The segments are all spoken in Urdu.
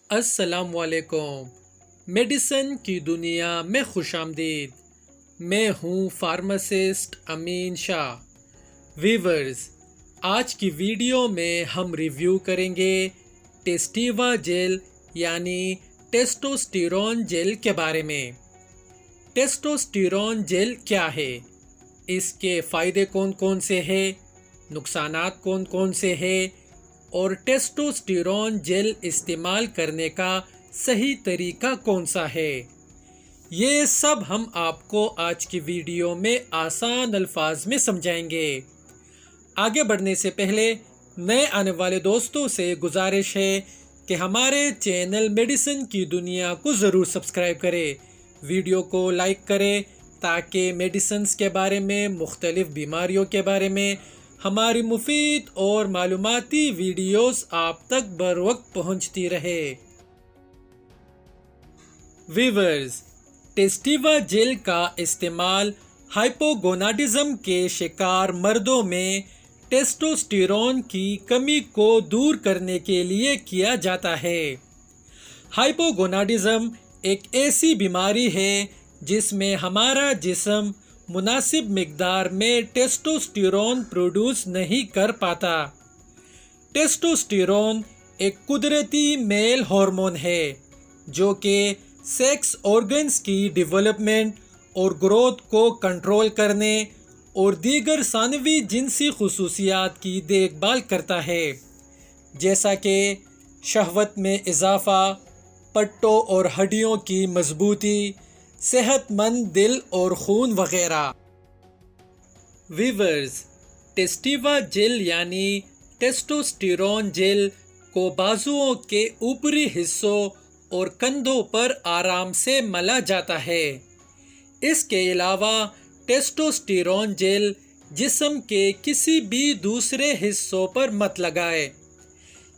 السلام علیکم۔ میڈیسن کی دنیا میں خوش آمدید۔ میں ہوں فارماسسٹ امین شاہ۔ ویورز، آج کی ویڈیو میں ہم ریویو کریں گے ٹیسٹیوا جیل یعنی ٹیسٹوسٹیرون جیل کے بارے میں۔ ٹیسٹوسٹیرون جیل کیا ہے؟ اس کے فائدے کون کون سے ہیں؟ نقصانات کون کون سے ہیں؟ اور ٹیسٹوسٹیرون جیل استعمال کرنے کا صحیح طریقہ کون سا ہے؟ یہ سب ہم آپ کو آج کی ویڈیو میں آسان الفاظ میں سمجھائیں گے۔ آگے بڑھنے سے پہلے نئے آنے والے دوستوں سے گزارش ہے کہ ہمارے چینل میڈیسن کی دنیا کو ضرور سبسکرائب کریں، ویڈیو کو لائک کریں تاکہ میڈیسنز کے بارے میں، مختلف بیماریوں کے بارے میں ہماری مفید اور معلوماتی ویڈیوز آپ تک بر وقت پہنچتی رہے۔ ویورز، ٹیسٹیوا جیل کا استعمال ہائپوگوناڈزم کے شکار مردوں میں ٹیسٹوسٹیرون کی کمی کو دور کرنے کے لیے کیا جاتا ہے۔ ہائپوگوناڈزم ایک ایسی بیماری ہے جس میں ہمارا جسم مناسب مقدار میں ٹیسٹوسٹیرون پروڈیوس نہیں کر پاتا۔ ٹیسٹوسٹیرون ایک قدرتی میل ہارمون ہے جو کہ سیکس آرگنز کی ڈیولپمنٹ اور گروتھ کو کنٹرول کرنے اور دیگر ثانوی جنسی خصوصیات کی دیکھ بھال کرتا ہے، جیسا کہ شہوت میں اضافہ، پٹوں اور ہڈیوں کی مضبوطی، صحت مند دل اور خون وغیرہ۔ ویورز، ٹیسٹیوا جیل یعنی ٹیسٹوسٹیرون جیل کو بازوؤں کے اوپری حصوں اور کندھوں پر آرام سے ملا جاتا ہے۔ اس کے علاوہ ٹیسٹوسٹیرون جیل جسم کے کسی بھی دوسرے حصوں پر مت لگائے۔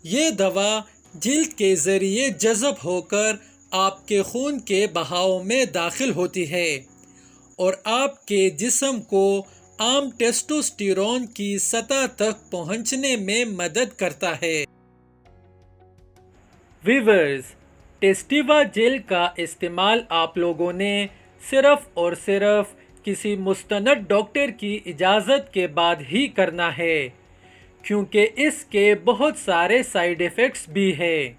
یہ دوا جلد کے ذریعے جذب ہو کر آپ کے خون کے بہاؤ میں داخل ہوتی ہے اور آپ کے جسم کو عام ٹیسٹوسٹیرون کی سطح تک پہنچنے میں مدد کرتا ہے۔ ویورز، ٹیسٹیوا جیل کا استعمال آپ لوگوں نے صرف اور صرف کسی مستند ڈاکٹر کی اجازت کے بعد ہی کرنا ہے، کیونکہ اس کے بہت سارے سائیڈ ایفیکٹس بھی ہیں،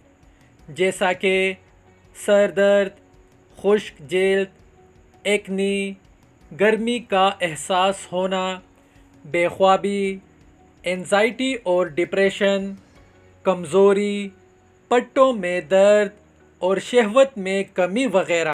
جیسا کہ سر درد، خشک جلد، ایکنی، گرمی کا احساس ہونا، بے خوابی، اینزائٹی اور ڈپریشن، کمزوری، پٹوں میں درد اور شہوت میں کمی وغیرہ۔